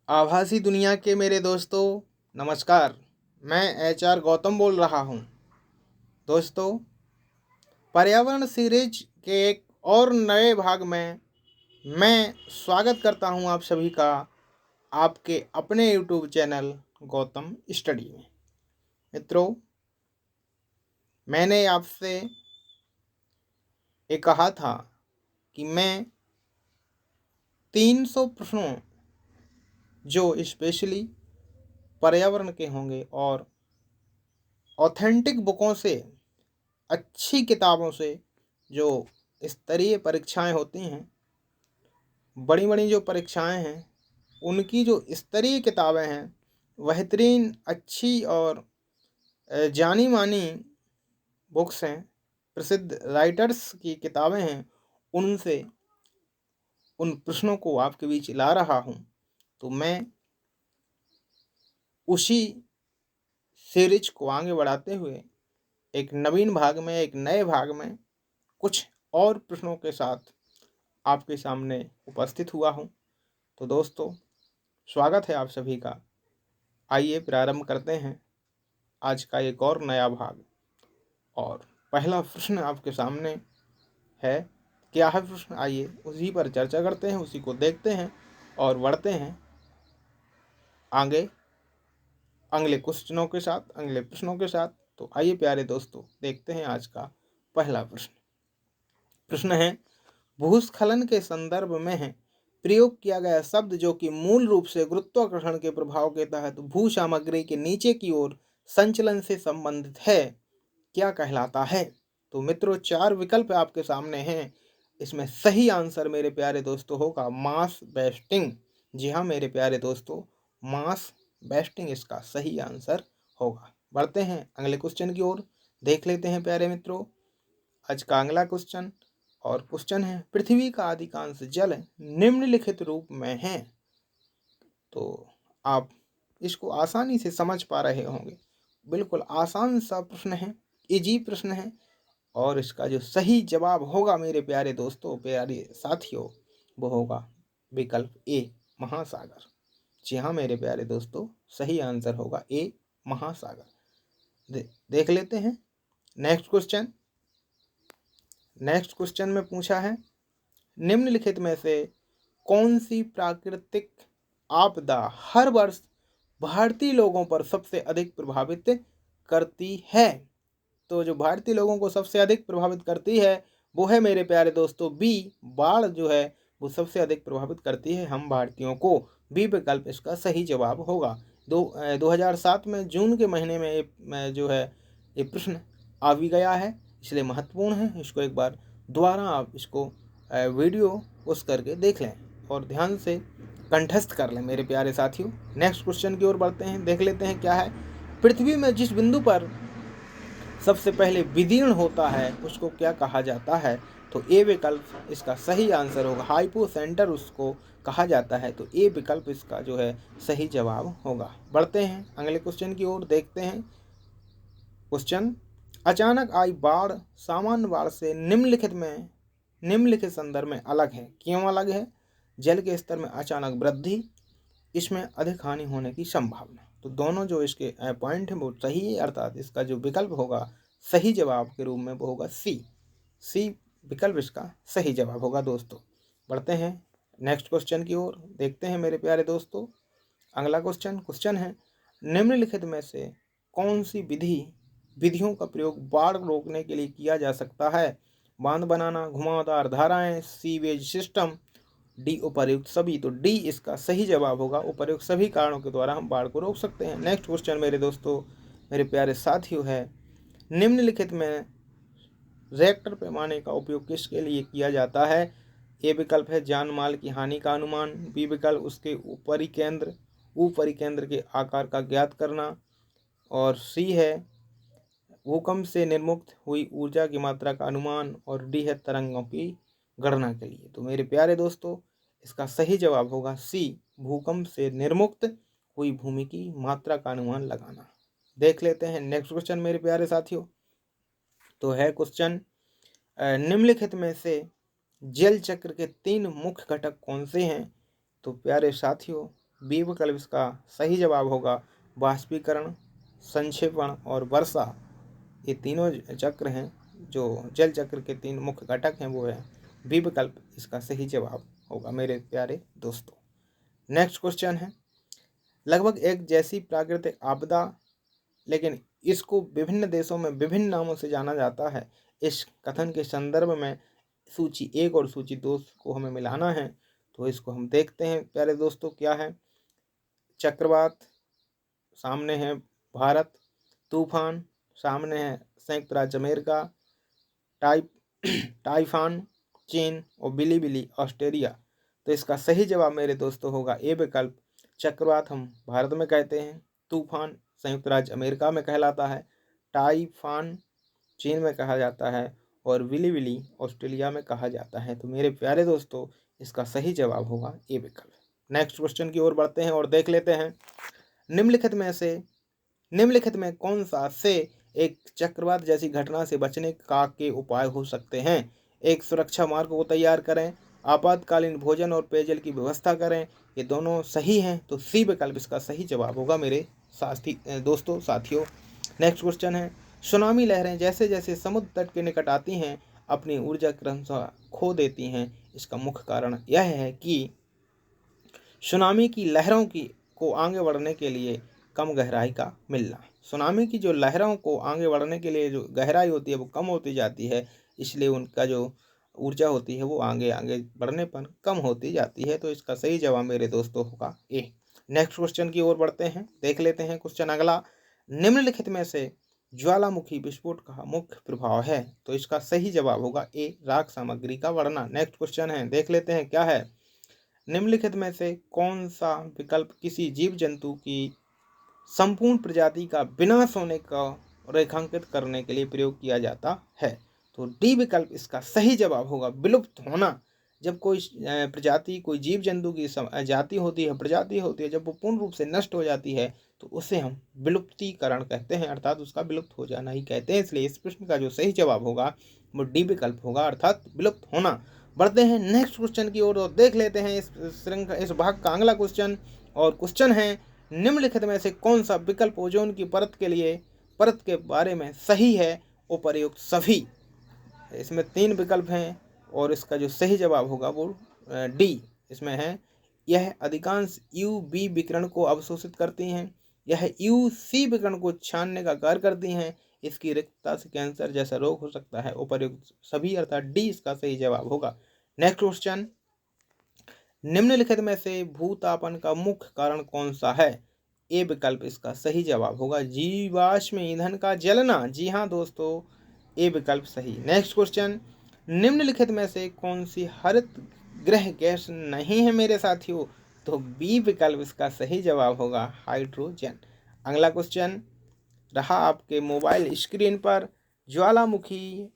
आभासी दुनिया के मेरे दोस्तों, नमस्कार। मैं एचआर गौतम बोल रहा हूँ। दोस्तों, पर्यावरण सीरीज के एक और नए भाग में मैं स्वागत करता हूँ आप सभी का आपके अपने यूट्यूब चैनल गौतम स्टडी में। मित्रों, मैंने आपसे ये कहा था कि मैं 300 प्रश्नों जो स्पेशली पर्यावरण के होंगे और ऑथेंटिक बुकों से, अच्छी किताबों से, जो स्तरीय परीक्षाएं होती हैं, बड़ी बड़ी जो परीक्षाएं हैं, उनकी जो स्तरीय किताबें हैं, बेहतरीन अच्छी और जानी मानी बुक्स हैं, प्रसिद्ध राइटर्स की किताबें हैं, उनसे उन प्रश्नों को आपके बीच ला रहा हूँ। तो मैं उसी सीरीज को आगे बढ़ाते हुए एक नवीन भाग में, एक नए भाग में कुछ और प्रश्नों के साथ आपके सामने उपस्थित हुआ हूँ। तो दोस्तों, स्वागत है आप सभी का। आइए प्रारंभ करते हैं आज का एक और नया भाग। और पहला प्रश्न आपके सामने है। क्या है प्रश्न? आइए उसी पर चर्चा करते हैं, उसी को देखते हैं और बढ़ते हैं आगे अगले क्वेश्चनों के साथ, अगले प्रश्नों के साथ। तो आइए प्यारे दोस्तों, देखते हैं आज का पहला प्रश्न। प्रश्न है, भूस्खलन के संदर्भ में है प्रयोग किया गया शब्द जो कि मूल रूप से गुरुत्वाकर्षण के प्रभाव के तहत भू सामग्री के नीचे की ओर संचलन से संबंधित है, क्या कहलाता है? तो मित्रों, 4 विकल्प आपके सामने हैं। इसमें सही आंसर मेरे प्यारे दोस्तों होगा मास बेस्टिंग। जी हाँ मेरे प्यारे दोस्तों, मास बेस्टिंग इसका सही आंसर होगा। बढ़ते हैं अगले क्वेश्चन की ओर, देख लेते हैं प्यारे मित्रों आज का अगला क्वेश्चन। और क्वेश्चन है, पृथ्वी का अधिकांश जल निम्नलिखित रूप में है। तो आप इसको आसानी से समझ पा रहे होंगे। बिल्कुल आसान सा प्रश्न है, इजी प्रश्न है। और इसका जो सही जवाब होगा मेरे प्यारे दोस्तों, प्यारे साथियों, वो होगा विकल्प ए, महासागर। जी हाँ मेरे प्यारे दोस्तों, सही आंसर होगा ए, महासागर। देख लेते हैं नेक्स्ट क्वेश्चन। नेक्स्ट क्वेश्चन में पूछा है, निम्नलिखित में से कौन सी प्राकृतिक आपदा हर वर्ष भारतीय लोगों पर सबसे अधिक प्रभावित करती है? तो जो भारतीय लोगों को सबसे अधिक प्रभावित करती है वो है मेरे प्यारे दोस्तों बी, बाढ़ जो है वो सबसे अधिक प्रभावित करती है हम भारतीयों को। बी विकल्प इसका सही जवाब होगा। 2007 में जून के महीने में जो है ये प्रश्न आ भी गया है, इसलिए महत्वपूर्ण है। इसको एक बार दोबारा आप इसको वीडियो उस करके देख लें और ध्यान से कंठस्थ कर लें मेरे प्यारे साथियों। नेक्स्ट क्वेश्चन की ओर बढ़ते हैं, देख लेते हैं क्या है। पृथ्वी में जिस बिंदु पर सबसे पहले विदीर्ण होता है उसको क्या कहा जाता है? तो ए विकल्प इसका सही आंसर होगा, हाइपो सेंटर उसको कहा जाता है। तो ए विकल्प इसका जो है सही जवाब होगा। बढ़ते हैं अगले क्वेश्चन की ओर, देखते हैं क्वेश्चन, अचानक आई बाढ़ सामान्य बाढ़ से निम्नलिखित संदर्भ में अलग है, क्यों अलग है? जल के स्तर में अचानक वृद्धि, इसमें अधिक हानि होने की संभावना। तो दोनों जो इसके पॉइंट हैं वो सही है, अर्थात इसका जो विकल्प होगा सही जवाब के रूप में वो होगा सी विकल्प इसका सही जवाब होगा। दोस्तों, बढ़ते हैं नेक्स्ट क्वेश्चन की ओर, देखते हैं मेरे प्यारे दोस्तों अगला क्वेश्चन है, निम्नलिखित में से कौन सी विधियों का प्रयोग बाढ़ रोकने के लिए किया जा सकता है? बांध बनाना, घुमावदार धाराएं, सीवेज सिस्टम, डी उपर्युक्त सभी। तो डी इसका सही जवाब होगा, उपर्युक्त सभी कारणों के द्वारा हम बाढ़ को रोक सकते हैं। नेक्स्ट क्वेश्चन मेरे दोस्तों, मेरे प्यारे साथियों है, निम्नलिखित में रिएक्टर पैमाने का उपयोग किसके लिए किया जाता है? ए विकल्प है जान माल की हानि का अनुमान, बी विकल्प उसके ऊपरी केंद्र के आकार का ज्ञात करना, और सी है भूकंप से निर्मुक्त हुई ऊर्जा की मात्रा का अनुमान, और डी है तरंगों की गणना के लिए। तो मेरे प्यारे दोस्तों, इसका सही जवाब होगा सी, भूकंप से निर्मुक्त हुई भूमि की मात्रा का अनुमान लगाना। देख लेते हैं नेक्स्ट क्वेश्चन मेरे प्यारे साथियों। तो है क्वेश्चन, निम्नलिखित में से जल चक्र के 3 मुख्य घटक कौन से हैं? तो प्यारे साथियों, बी विकल्प इसका सही जवाब होगा बाष्पीकरण, संक्षेपण और वर्षा। ये तीनों चक्र हैं जो जल चक्र के 3 मुख्य घटक हैं, वो है बी विकल्प इसका सही जवाब होगा मेरे प्यारे दोस्तों। नेक्स्ट क्वेश्चन है, लगभग एक जैसी प्राकृतिक आपदा लेकिन इसको विभिन्न देशों में विभिन्न नामों से जाना जाता है। इस कथन के संदर्भ में सूची 1 और सूची 2 को हमें मिलाना है, तो इसको हम देखते हैं प्यारे दोस्तों। क्या है? चक्रवात, सामने है भारत। तूफान, सामने है संयुक्त राज्य अमेरिका। टाइफान, चीन। और बिलीबिली, ऑस्ट्रेलिया। तो इसका सही जवाब मेरे दोस्तों होगा ए विकल्प। चक्रवात हम भारत में कहते हैं, तूफान संयुक्त राज्य अमेरिका में कहलाता है, टाइफान चीन में कहा जाता है और बिलीबिली ऑस्ट्रेलिया में कहा जाता है। तो मेरे प्यारे दोस्तों इसका सही जवाब होगा ए विकल्प। नेक्स्ट क्वेश्चन की ओर बढ़ते हैं और देख लेते हैं, निम्नलिखित में कौन सा से एक चक्रवात जैसी घटना से बचने का के उपाय हो सकते हैं? एक, सुरक्षा मार्ग को तैयार करें। आपातकालीन भोजन और पेयजल की व्यवस्था करें। ये दोनों सही हैं, तो सी विकल्प इसका सही जवाब होगा मेरे साथियों। नेक्स्ट क्वेश्चन है, सुनामी लहरें जैसे जैसे समुद्र तट के निकट आती हैं अपनी ऊर्जा क्रमशः खो देती हैं। इसका मुख्य कारण यह है कि सुनामी की लहरों को आगे बढ़ने के लिए कम गहराई का मिलना। सुनामी की जो लहरों को आगे बढ़ने के लिए जो गहराई होती है वो कम होती जाती है, इसलिए उनका जो ऊर्जा होती है वो आगे आगे बढ़ने पर कम होती जाती है। तो इसका सही जवाब मेरे दोस्तों होगा ए। नेक्स्ट क्वेश्चन की ओर बढ़ते हैं, देख लेते हैं क्वेश्चन अगला, निम्नलिखित में से ज्वालामुखी विस्फोट का मुख्य प्रभाव है? तो इसका सही जवाब होगा ए, राख सामग्री का बढ़ना। नेक्स्ट क्वेश्चन है, देख लेते हैं क्या है, निम्नलिखित में से कौन सा विकल्प किसी जीव जंतु की संपूर्ण प्रजाति का विनाश होने का रेखांकित करने के लिए प्रयोग किया जाता है? तो डी विकल्प इसका सही जवाब होगा विलुप्त होना। जब कोई प्रजाति, कोई जीव जंतु की जाति होती है, प्रजाति होती है, जब वो पूर्ण रूप से नष्ट हो जाती है तो उसे हम विलुप्तीकरण कहते हैं, अर्थात उसका विलुप्त हो जाना ही कहते हैं। इसलिए इस प्रश्न का जो सही जवाब होगा वो डी विकल्प होगा, अर्थात विलुप्त होना। बढ़ते हैं नेक्स्ट क्वेश्चन की ओर और देख लेते हैं इस भाग का अगला क्वेश्चन। और क्वेश्चन है, निम्नलिखित में से कौन सा विकल्प ओजोन की परत के बारे में सही है? उपर्युक्त सभी। इसमें 3 विकल्प हैं और इसका जो सही जवाब होगा वो डी इसमें है। यह अधिकांश यूवी विकिरण को अवशोषित करती हैं। यह यूसी विकिरण को छानने का कार्य करती हैं। इसकी रिक्तता से कैंसर जैसा रोग हो सकता है। उपर्युक्त सभी, अर्थात डी इसका सही जवाब होगा। नेक्स्ट क्वेश्चन, निम्नलिखित में से भूतापन का मुख्य कारण कौन सा है? ए विकल्प इसका सही जवाब होगा जीवाश्म ईंधन का जलना। जी हाँ दोस्तों, ए विकल्प सही। नेक्स्ट क्वेश्चन, निम्नलिखित में से कौन सी हरित गृह गैस नहीं है मेरे साथियों? तो बी विकल्प इसका सही जवाब होगा हाइड्रोजन। अगला क्वेश्चन रहा आपके मोबाइल स्क्रीन पर, ज्वालामुखी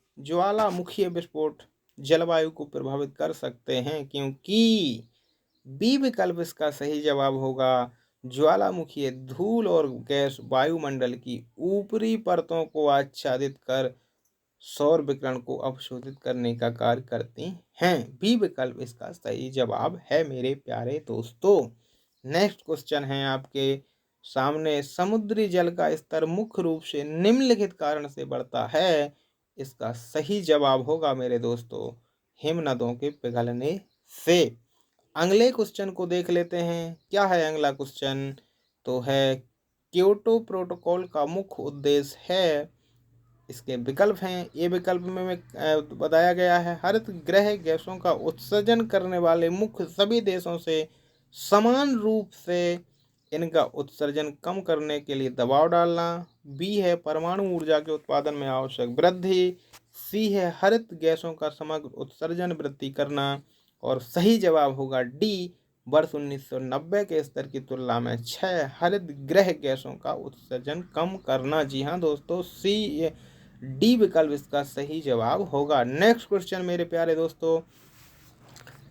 विस्फोट जलवायु को प्रभावित कर सकते हैं क्योंकि बी विकल्प इसका सही जवाब होगा ज्वालामुखी धूल और गैस वायुमंडल की ऊपरी परतों को आच्छादित कर सौर विकिरण को अवशोषित करने का कार्य करती हैं। बी विकल्प इसका सही जवाब है मेरे प्यारे दोस्तों। नेक्स्ट क्वेश्चन है आपके सामने, समुद्री जल का स्तर मुख्य रूप से निम्नलिखित कारण से बढ़ता है। इसका सही जवाब होगा मेरे दोस्तों हिमनदों के पिघलने से। अगले क्वेश्चन को देख लेते हैं, क्या है अगला क्वेश्चन? तो है क्योटो प्रोटोकॉल का मुख्य उद्देश्य है। इसके विकल्प हैं, ये विकल्प में बताया गया है, हरित गृह गैसों का उत्सर्जन करने वाले मुख्य सभी देशों से समान रूप से इनका उत्सर्जन कम करने के लिए दबाव डालना। बी है परमाणु ऊर्जा के उत्पादन में आवश्यक वृद्धि। सी है हरित गैसों का समग्र उत्सर्जन वृद्धि करना। और सही जवाब होगा डी, वर्ष 1990 के स्तर की तुलना में 6 हरित गृह गैसों का उत्सर्जन कम करना। जी हाँ दोस्तों, डी विकल्प इसका सही जवाब होगा। नेक्स्ट क्वेश्चन मेरे प्यारे दोस्तों,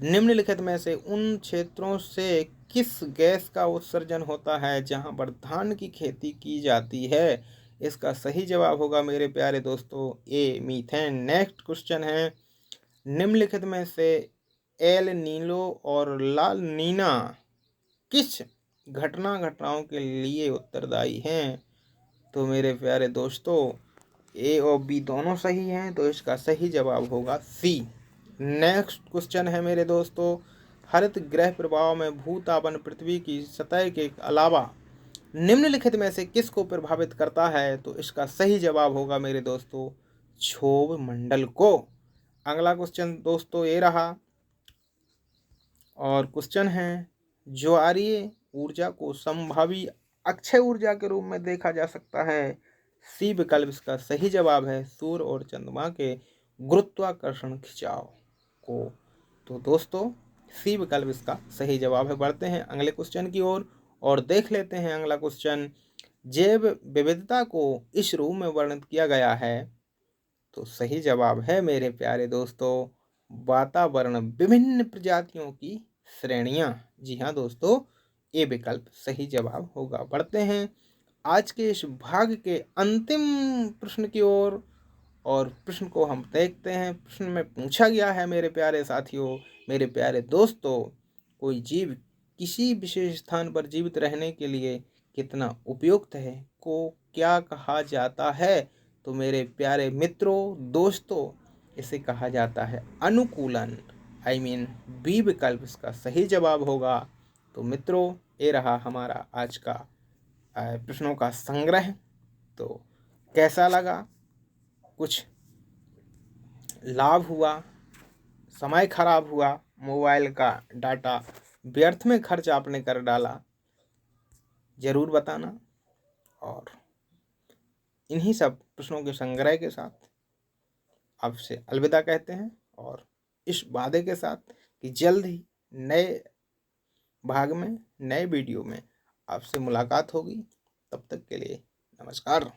निम्नलिखित में से उन क्षेत्रों से किस गैस का उत्सर्जन होता है जहां पर धान की खेती की जाती है? इसका सही जवाब होगा मेरे प्यारे दोस्तों ए, मीथेन। नेक्स्ट क्वेश्चन है, निम्नलिखित में से एल नीलो और लाल नीना किस घटनाओं के लिए उत्तरदायी हैं। तो मेरे प्यारे दोस्तों, ए और बी दोनों सही हैं, तो इसका सही जवाब होगा सी। नेक्स्ट क्वेश्चन है मेरे दोस्तों, हरित गृह प्रभाव में भूतापन पृथ्वी की सतह के अलावा निम्नलिखित में से किसको प्रभावित करता है? तो इसका सही जवाब होगा मेरे दोस्तों क्षोभ मंडल को। अगला क्वेश्चन दोस्तों ये रहा, और क्वेश्चन है ज्वारीय ऊर्जा को संभावी अक्षय ऊर्जा के रूप में देखा जा सकता है। सी विकल्प इसका सही जवाब है सूर्य और चंद्रमा के गुरुत्वाकर्षण खिंचाव को। तो दोस्तों सी विकल्प इसका सही जवाब है। बढ़ते हैं अगले क्वेश्चन की ओर और देख लेते हैं अगला क्वेश्चन। जैव विविधता को इस रूप में वर्णित किया गया है। तो सही जवाब है मेरे प्यारे दोस्तों वातावरण विभिन्न प्रजातियों की श्रेणियां। जी हाँ दोस्तों, ये विकल्प सही जवाब होगा। बढ़ते हैं आज के इस भाग के अंतिम प्रश्न की ओर और प्रश्न को हम देखते हैं। प्रश्न में पूछा गया है मेरे प्यारे साथियों, मेरे प्यारे दोस्तों, कोई जीव किसी विशेष स्थान पर जीवित रहने के लिए कितना उपयुक्त है को क्या कहा जाता है? तो मेरे प्यारे मित्रों दोस्तों, इसे कहा जाता है अनुकूलन। बी विकल्प इसका सही जवाब होगा। तो मित्रों ये रहा हमारा आज का प्रश्नों का संग्रह। तो कैसा लगा? कुछ लाभ हुआ, समय खराब हुआ, मोबाइल का डाटा व्यर्थ में खर्च आपने कर डाला, ज़रूर बताना। और इन्हीं सब प्रश्नों के संग्रह के साथ आपसे अलविदा कहते हैं, और इस वादे के साथ कि जल्द ही नए भाग में नए वीडियो में आपसे मुलाकात होगी। तब तक के लिए नमस्कार।